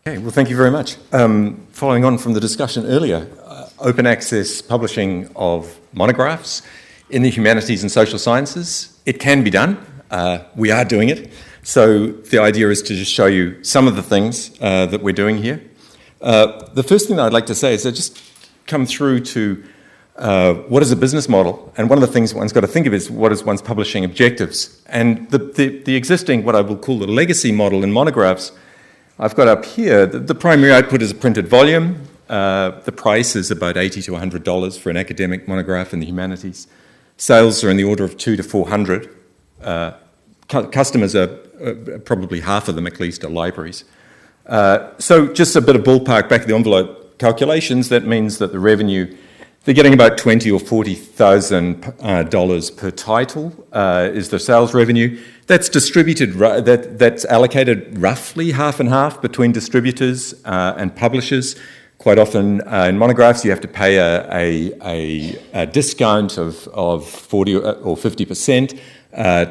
Okay, well, thank you very much. Following on from the discussion earlier, open access publishing of monographs in the humanities and social sciences, it can be done. We are doing it. So the idea is to just show you some of the things that we're doing here. The first thing that I'd like to say is that just come through to what is a business model, and one of the things one's got to think of is what is one's publishing objectives. And the existing, what I will call the legacy model in monographs, I've got up here, the primary output is a printed volume. The price is about $80 to $100 for an academic monograph in the humanities. Sales are in the order of 200 to 400. Customers are probably half of them at least are libraries. So just a bit of ballpark back of the envelope calculations, that means that the revenue, they're getting about $20,000 or $40,000 per title is the sales revenue. That's distributed. That's allocated roughly half and half between distributors and publishers. Quite often in monographs, you have to pay a discount of 40 or 50%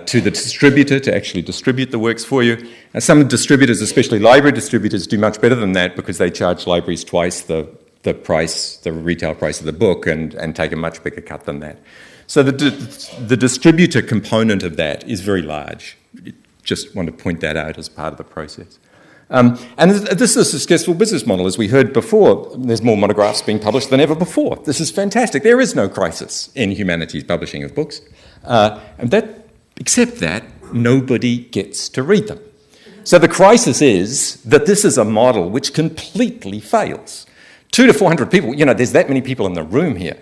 to the distributor to actually distribute the works for you. And some distributors, especially library distributors, do much better than that because they charge libraries twice the price, the retail price of the book, and take a much bigger cut than that. So the distributor component of that is very large. Just want to point that out as part of the process. And this is a successful business model. As we heard before, there's more monographs being published than ever before. This is fantastic. There is no crisis in humanities publishing of books. Except that nobody gets to read them. So the crisis is that this is a model which completely fails. 200 to 400 people, there's that many people in the room here.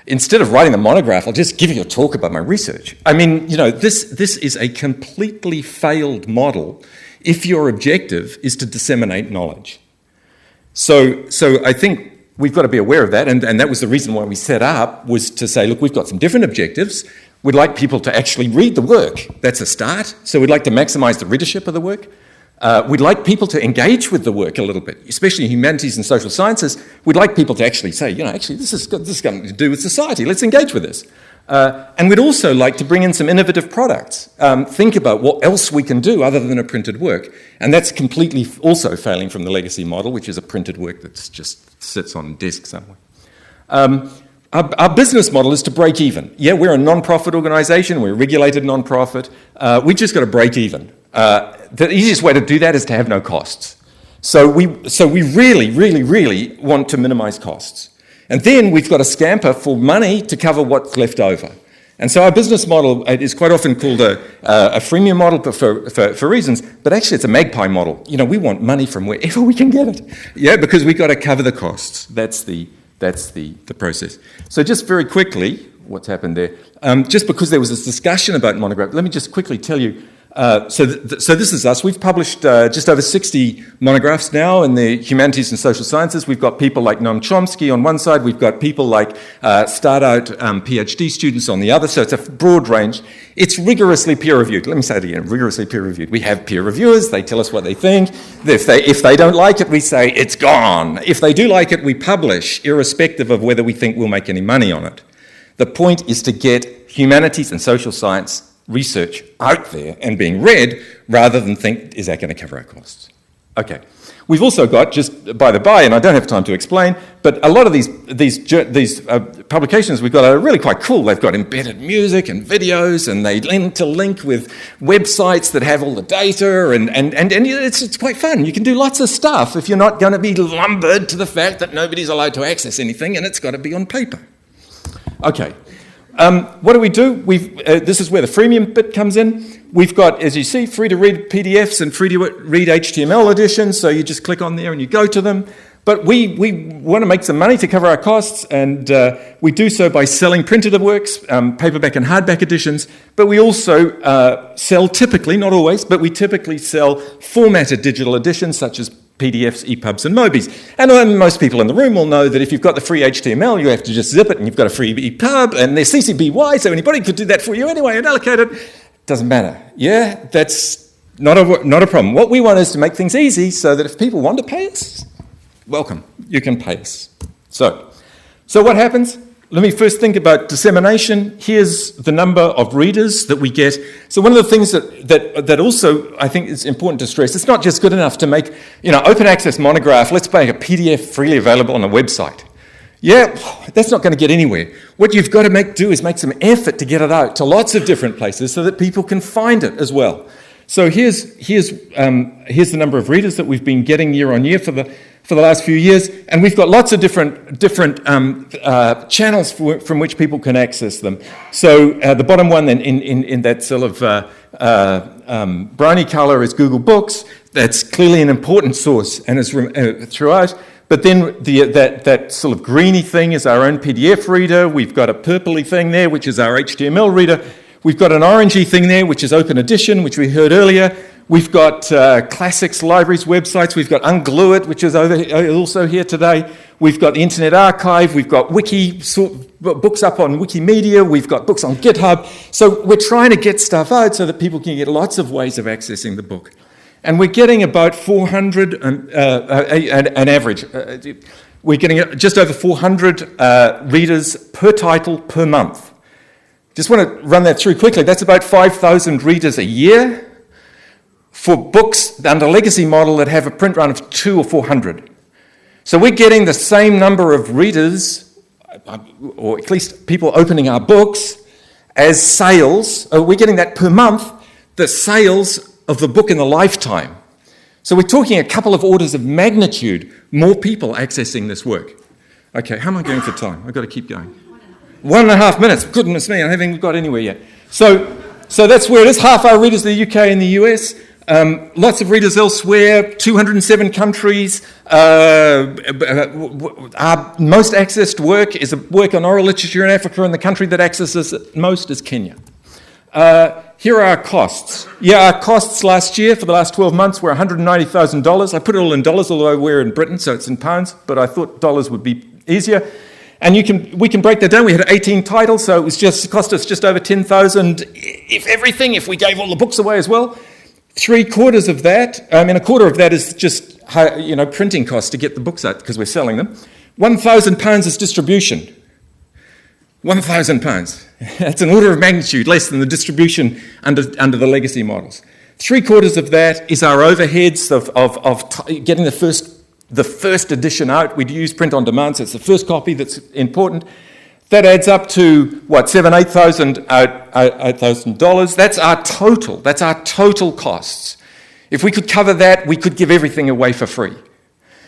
Instead of writing the monograph, I'll just give you a talk about my research. I mean, this is a completely failed model if your objective is to disseminate knowledge. So I think we've got to be aware of that, and that was the reason why we set up, was to say, look, we've got some different objectives. We'd like people to actually read the work. That's a start. So we'd like to maximize the readership of the work. We'd like people to engage with the work a little bit, especially in humanities and social sciences. We'd like people to actually say, actually, this has something to do with society. Let's engage with this. And we'd also like to bring in some innovative products. Think about what else we can do other than a printed work. And that's completely also failing from the legacy model, which is a printed work that just sits on a desk somewhere. Our business model is to break even. Yeah, we're a non-profit organisation. We're a regulated non-profit. We just got to break even. The easiest way to do that is to have no costs. So we really, really, really want to minimise costs. And then we've got to scamper for money to cover what's left over. And so our business model is quite often called a freemium model for reasons, but actually it's a magpie model. We want money from wherever we can get it. Yeah, because we've got to cover the costs. That's the process. So just very quickly, what's happened there? Just because there was this discussion about monograph, let me just quickly tell you. So this is us. We've published just over 60 monographs now in the humanities and social sciences. We've got people like Noam Chomsky on one side. We've got people like start-out PhD students on the other. So it's a broad range. It's rigorously peer-reviewed. Let me say it again, rigorously peer-reviewed. We have peer reviewers. They tell us what they think. If they don't like it, we say it's gone. If they do like it, we publish, irrespective of whether we think we'll make any money on it. The point is to get humanities and social science research out there and being read, rather than think, is that going to cover our costs? Okay. We've also got, just by the by, and I don't have time to explain, but a lot of these publications we've got are really quite cool. They've got embedded music and videos, and they interlink with websites that have all the data, and it's quite fun. You can do lots of stuff if you're not going to be lumbered to the fact that nobody's allowed to access anything and it's got to be on paper. Okay. What do? This is where the freemium bit comes in. We've got, as you see, free-to-read PDFs and free-to-read HTML editions, so you just click on there and you go to them. But we want to make some money to cover our costs, and we do so by selling printed works, paperback and hardback editions, but we also sell typically, not always, but we typically sell formatted digital editions such as PDFs, EPUBs, and MOBIs. And most people in the room will know that if you've got the free HTML, you have to just zip it, and you've got a free EPUB, and they're CC BY, so anybody could do that for you anyway and allocate it. Doesn't matter. Yeah, that's not a problem. What we want is to make things easy so that if people want to pay us, welcome, you can pay us. So what happens? let me first think about dissemination. Here's the number of readers that we get. So one of the things that also I think is important to stress, it's not just good enough to make, open access monograph, let's make a PDF freely available on a website. Yeah, that's not going to get anywhere. What you've got to do is make some effort to get it out to lots of different places so that people can find it as well. So here's the number of readers that we've been getting year on year for the last few years, and we've got lots of different channels from which people can access them. So the bottom one then in that sort of brownie colour is Google Books. That's clearly an important source and is throughout. But then that sort of greeny thing is our own PDF reader. We've got a purpley thing there, which is our HTML reader. We've got an orangey thing there, which is Open Edition, which we heard earlier. We've got classics, libraries, websites. We've got Unglue It, which is also here today. We've got the Internet Archive. We've got books up on Wikimedia. We've got books on GitHub. So we're trying to get stuff out so that people can get lots of ways of accessing the book. And we're getting about 400, an average. We're getting just over 400 readers per title per month. Just want to run that through quickly. That's about 5,000 readers a year for books under legacy model that have a print run of 200 or 400. So we're getting the same number of readers, or at least people opening our books, as sales. We're getting that per month, the sales of the book in the lifetime. So we're talking a couple of orders of magnitude more people accessing this work. Okay, how am I going for time? I've got to keep going. 1.5 minutes. Goodness me, I haven't got anywhere yet. So that's where it is. Half our readers are the UK and the US. Lots of readers elsewhere, 207 countries. Our most accessed work is a work on oral literature in Africa, and the country that accesses it most is Kenya. Here are our costs. Yeah, our costs last year for the last 12 months were $190,000. I put it all in dollars, although we're in Britain, so it's in pounds, but I thought dollars would be easier. And we can break that down. We had 18 titles, so it cost us just over $10,000 if we gave all the books away as well. A quarter of that is just printing costs to get the books out because we're selling them. £1,000 is distribution. £1,000. That's an order of magnitude less than the distribution under the legacy models. 3/4 of that is our overheads of getting the first edition out. We'd use print on demand, so it's the first copy that's important. That adds up to $8,000. That's our total. That's our total costs. If we could cover that, we could give everything away for free.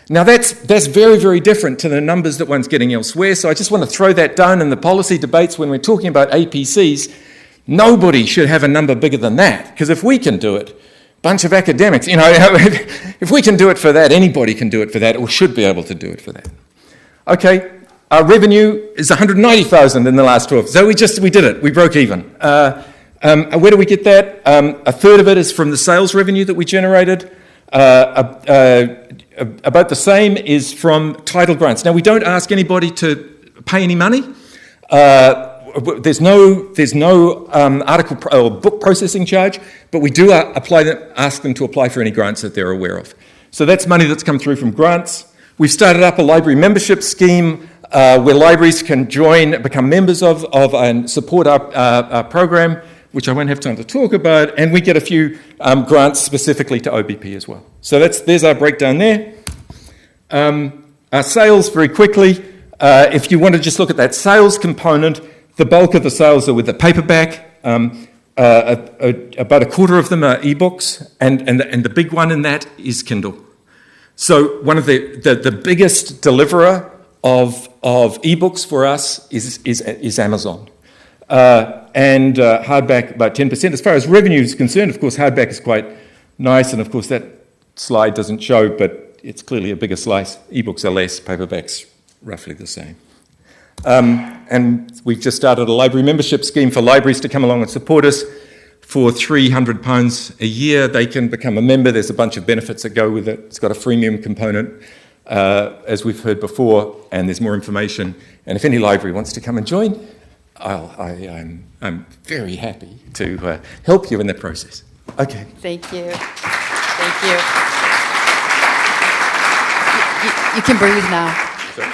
Now that's very, very different to the numbers that one's getting elsewhere. So I just want to throw that down in the policy debates when we're talking about APCs. Nobody should have a number bigger than that, because if we can do it, bunch of academics, if we can do it for that, anybody can do it for that, or should be able to do it for that. Okay, our revenue is $190,000 in the last 12. So we did it. We broke even. Where do we get that? A third of it is from the sales revenue that we generated. About the same is from title grants. Now, we don't ask anybody to pay any money. There's no article or book processing charge, but we do ask them to apply for any grants that they're aware of. So that's money that's come through from grants. We've started up a library membership scheme where libraries can join, become members of and support our program, which I won't have time to talk about, and we get a few grants specifically to OBP as well. So there's our breakdown there. Our sales, very quickly, if you want to just look at that sales component, the bulk of the sales are with the paperback. About a quarter of them are ebooks, and the big one in that is Kindle. So one of the biggest deliverer of ebooks for us is Amazon. And hardback about 10%. As far as revenue is concerned, of course, hardback is quite nice, and of course that slide doesn't show, but it's clearly a bigger slice. Ebooks are less, paperbacks roughly the same. And we've just started a library membership scheme for libraries to come along and support us. For £300 a year, they can become a member. There's a bunch of benefits that go with it. It's got a freemium component, as we've heard before, and there's more information. And if any library wants to come and join, I'm very happy to help you in that process. Okay. Thank you. Thank you. You can breathe now. Sorry?